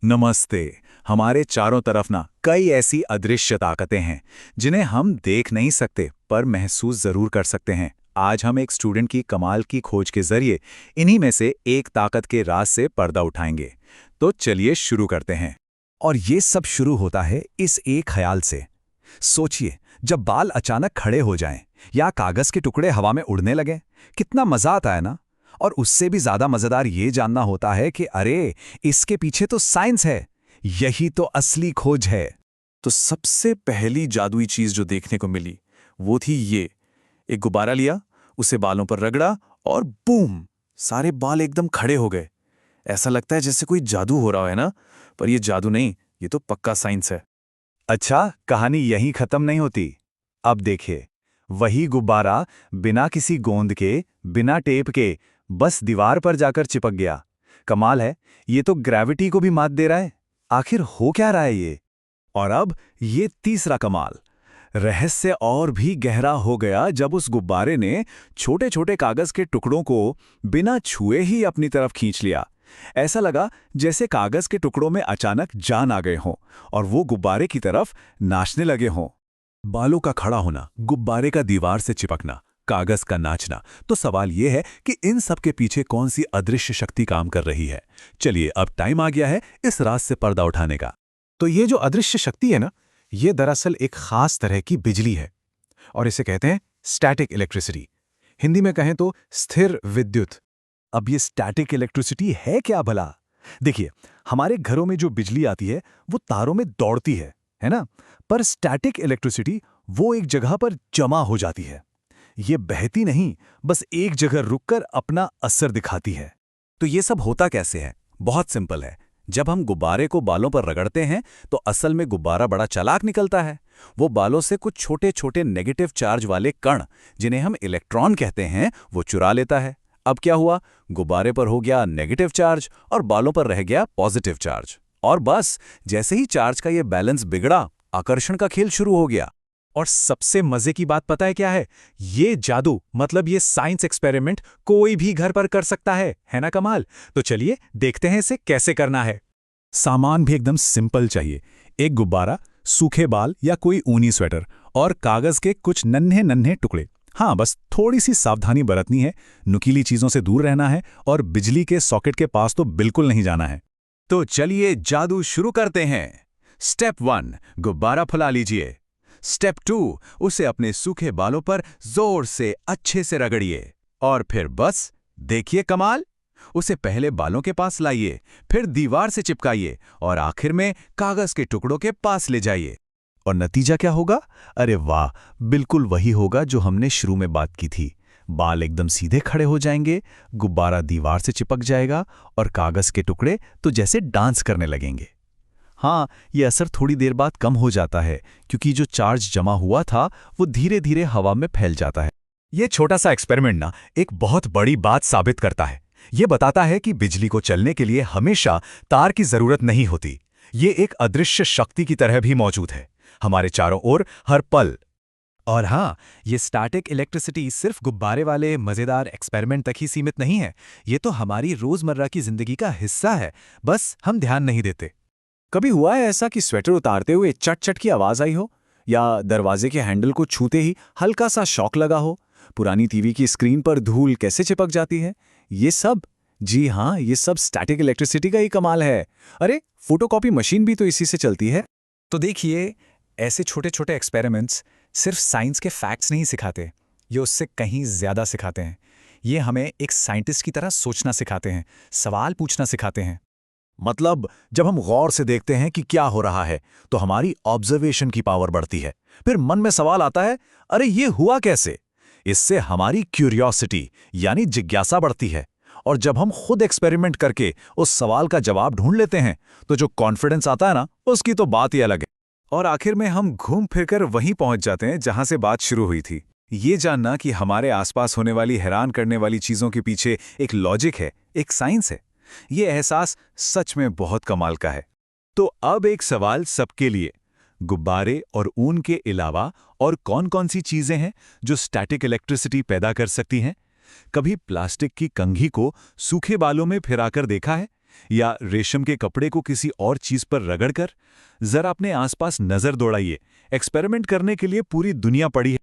नमस्ते। हमारे चारों तरफ ना कई ऐसी अदृश्य ताकतें हैं जिन्हें हम देख नहीं सकते पर महसूस जरूर कर सकते हैं। आज हम एक स्टूडेंट की कमाल की खोज के जरिए इन्हीं में से एक ताकत के राज से पर्दा उठाएंगे। तो चलिए शुरू करते हैं। और ये सब शुरू होता है इस एक ख्याल से। सोचिए, जब बाल अचानक खड़े हो जाएं या कागज के टुकड़े हवा में उड़ने लगें, कितना मजा आता है ना। और उससे भी ज्यादा मजेदार ये जानना होता है कि अरे, इसके पीछे तो साइंस है। यही तो असली खोज है। तो सबसे पहली जादुई चीज जो देखने को मिली वो थी ये। एक गुब्बारा लिया, उसे बालों पर रगड़ा और बूम, सारे बाल एकदम खड़े हो गए। ऐसा लगता है जैसे कोई जादू हो रहा है ना, पर ये जादू नहीं, ये तो पक्का साइंस है। अच्छा, कहानी यहीं खत्म नहीं होती। अब देखिए, वही गुब्बारा बिना किसी गोंद के, बिना टेप के, बस दीवार पर जाकर चिपक गया। कमाल है, ये तो ग्रेविटी को भी मात दे रहा है। आखिर हो क्या रहा है ये? और अब ये तीसरा कमाल। रहस्य और भी गहरा हो गया जब उस गुब्बारे ने छोटे छोटे कागज के टुकड़ों को बिना छुए ही अपनी तरफ खींच लिया। ऐसा लगा जैसे कागज के टुकड़ों में अचानक जान आ गए हों और वो गुब्बारे की तरफ नाचने लगे हों। बालों का खड़ा होना, गुब्बारे का दीवार से चिपकना, कागज का नाचना। तो सवाल यह है कि इन सब के पीछे कौन सी अदृश्य शक्ति काम कर रही है। चलिए, अब टाइम आ गया है इस राज से पर्दा उठाने का। तो ये जो अदृश्य शक्ति है ना, ये दरअसल एक खास तरह की बिजली है और इसे कहते हैं स्टैटिक इलेक्ट्रिसिटी। हिंदी में कहें तो स्थिर विद्युत। अब ये स्टैटिक इलेक्ट्रिसिटी है क्या भला? देखिए, हमारे घरों में जो बिजली आती है वो तारों में दौड़ती है ना? पर स्टैटिक इलेक्ट्रिसिटी वो एक जगह पर जमा हो जाती है। ये बहती नहीं, बस एक जगह रुककर अपना असर दिखाती है। तो ये सब होता कैसे है? बहुत सिंपल है। जब हम गुब्बारे को बालों पर रगड़ते हैं तो असल में गुब्बारा बड़ा चालाक निकलता है। वो बालों से कुछ छोटे छोटे नेगेटिव चार्ज वाले कण, जिन्हें हम इलेक्ट्रॉन कहते हैं, वो चुरा लेता है। अब क्या हुआ? गुब्बारे पर हो गया नेगेटिव चार्ज और बालों पर रह गया पॉजिटिव चार्ज। और बस, जैसे ही चार्ज का ये बैलेंस बिगड़ा, आकर्षण का खेल शुरू हो गया। और सबसे मजे की बात पता है क्या है? ये जादू, मतलब ये साइंस एक्सपेरिमेंट कोई भी घर पर कर सकता है ना कमाल? तो चलिए देखते हैं इसे कैसे करना है। सामान भी एकदम सिंपल चाहिए। एक गुब्बारा, सूखे बाल या कोई ऊनी स्वेटर और कागज के कुछ नन्हे नन्हे टुकड़े। हाँ, बस थोड़ी सी सावधानी बरतनी है, नुकीली चीजों से दूर रहना है और बिजली के सॉकेट के पास तो बिल्कुल नहीं जाना है। तो चलिए जादू शुरू करते हैं। स्टेप 1, गुब्बारा फुला लीजिए। स्टेप 2, उसे अपने सूखे बालों पर जोर से अच्छे से रगड़िए। और फिर बस देखिए कमाल। उसे पहले बालों के पास लाइए, फिर दीवार से चिपकाइए और आखिर में कागज के टुकड़ों के पास ले जाइए। और नतीजा क्या होगा? अरे वाह, बिल्कुल वही होगा जो हमने शुरू में बात की थी। बाल एकदम सीधे खड़े हो जाएंगे, गुब्बारा दीवार से चिपक जाएगा और कागज के टुकड़े तो जैसे डांस करने लगेंगे। हाँ, ये असर थोड़ी देर बाद कम हो जाता है क्योंकि जो चार्ज जमा हुआ था वो धीरे धीरे हवा में फैल जाता है। ये छोटा सा एक्सपेरिमेंट ना एक बहुत बड़ी बात साबित करता है। ये बताता है कि बिजली को चलने के लिए हमेशा तार की जरूरत नहीं होती। ये एक अदृश्य शक्ति की तरह भी मौजूद है हमारे चारों ओर हर पल। और हाँ, ये स्टैटिक इलेक्ट्रिसिटी सिर्फ गुब्बारे वाले मजेदार एक्सपेरिमेंट तक ही सीमित नहीं है। ये तो हमारी रोजमर्रा की जिंदगी का हिस्सा है, बस हम ध्यान नहीं देते। कभी हुआ है ऐसा कि स्वेटर उतारते हुए चट चट की आवाज आई हो, या दरवाजे के हैंडल को छूते ही हल्का सा शॉक लगा हो? पुरानी टीवी की स्क्रीन पर धूल कैसे चिपक जाती है? ये सब, जी हाँ, ये सब स्टैटिक इलेक्ट्रिसिटी का ही कमाल है। अरे, फोटोकॉपी मशीन भी तो इसी से चलती है। तो देखिए, ऐसे छोटे छोटे एक्सपेरिमेंट्स सिर्फ साइंस के फैक्ट्स नहीं सिखाते, ये उससे कहीं ज्यादा सिखाते हैं। ये हमें एक साइंटिस्ट की तरह सोचना सिखाते हैं, सवाल पूछना सिखाते हैं। मतलब जब हम गौर से देखते हैं कि क्या हो रहा है तो हमारी ऑब्जर्वेशन की पावर बढ़ती है। फिर मन में सवाल आता है, अरे ये हुआ कैसे? इससे हमारी क्यूरियोसिटी यानी जिज्ञासा बढ़ती है। और जब हम खुद एक्सपेरिमेंट करके उस सवाल का जवाब ढूंढ लेते हैं तो जो कॉन्फिडेंस आता है ना, उसकी तो बात ही अलग है। और आखिर में हम घूम फिरकर वहीं पहुंच जाते हैं जहां से बात शुरू हुई थी। ये जानना कि हमारे आसपास होने वाली हैरान करने वाली चीजों के पीछे एक लॉजिक है, एक साइंस है, ये एहसास सच में बहुत कमाल का है। तो अब एक सवाल सबके लिए, गुब्बारे और ऊन के अलावा और कौन-कौन सी चीजें हैं जो स्टैटिक इलेक्ट्रिसिटी पैदा कर सकती हैं? कभी प्लास्टिक की कंघी को सूखे बालों में फिराकर देखा है या रेशम के कपड़े को किसी और चीज पर रगड़कर? जरा अपने आसपास नजर दौड़ाइए। एक्सपेरिमेंट करने के लिए पूरी दुनिया पड़ी है।